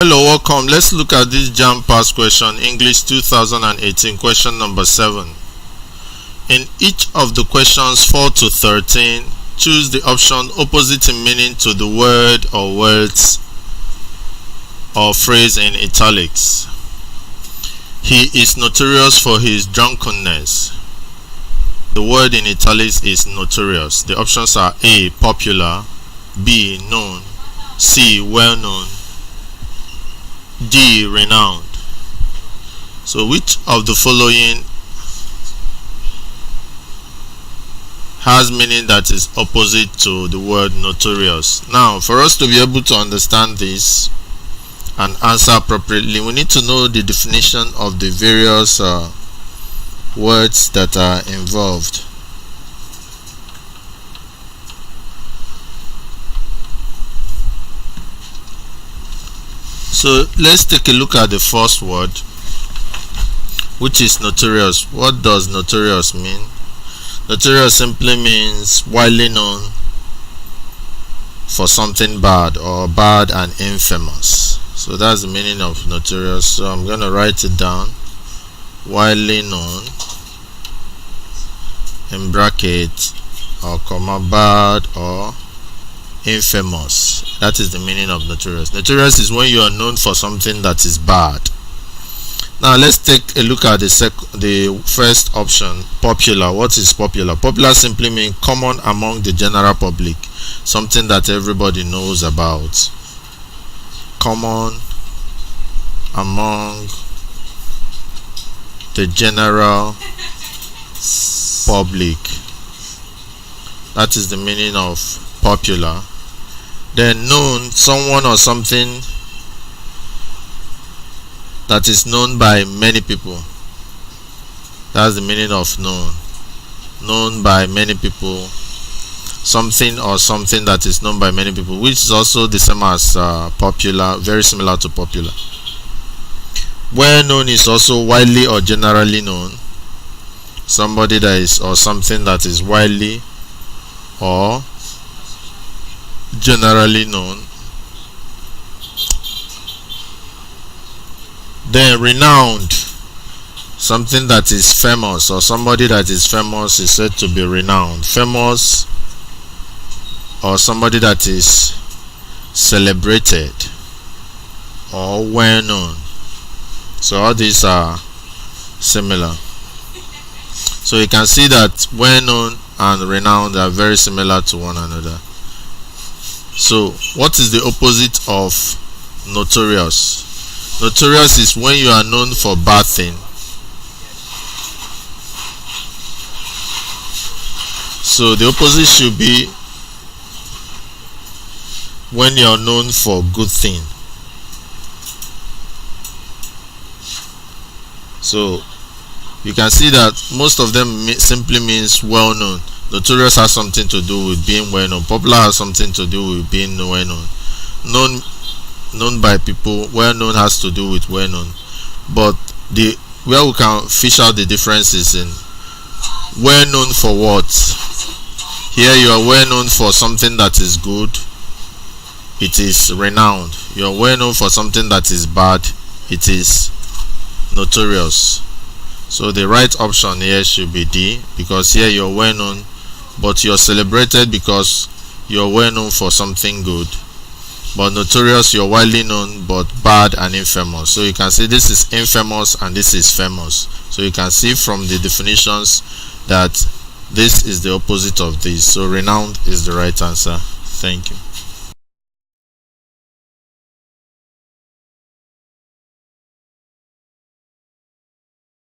Hello, welcome. Let's look at this JAMB past question, English 2018, question number 7. In each of the questions 4 to 13, choose the option opposite in meaning to the word or words or phrase in italics. He is notorious for his drunkenness. The word in italics is notorious. The options are A, popular, B, known, C, well known, D, renowned. So which of the following has meaning that is opposite to the word notorious? Now, for us to be able to understand this and answer appropriately, we need to know the definition of the various words that are involved. So let's take a look at the first word, which is notorious. What does notorious mean? Notorious simply means widely known for something bad, or bad and infamous. So that's the meaning of notorious. So I'm going to write it down. Widely known, in bracket or comma, bad or infamous. That is the meaning of notorious. Notorious is when you are known for something that is bad. Now let's take a look at the first option, popular. What is popular? Popular simply means common among the general public, something that everybody knows about. Common among the general public. That is the meaning of popular. Then known, someone or something that is known by many people. That's the meaning of known. Known by many people. Something or something that is known by many people, which is also the same as popular, very similar to popular. Well known is also widely or generally known. Somebody that is, or something that is widely or generally known. Then renowned, something that is famous, or somebody that is famous is said to be renowned. Famous, or somebody that is celebrated or well known. So all these are similar. So you can see that well known and renowned are very similar to one another. So what is the opposite of notorious? Notorious is when you are known for bad thing. So the opposite should be when you are known for good thing. So you can see that most of them simply means well known. Notorious has something to do with being well known. Popular has something to do with being well known. Known by people. Well known has to do with well known. But where we can fish out the difference is in well known for what. Here you are well known for something that is good. It is renowned. You are well known for something that is bad. It is notorious. So the right option here should be D, because here you are well known, but you are celebrated because you are well known for something good. But notorious, you are widely known but bad and infamous. So you can see this is infamous and this is famous. So you can see from the definitions that this is the opposite of this. So renowned is the right answer. Thank you.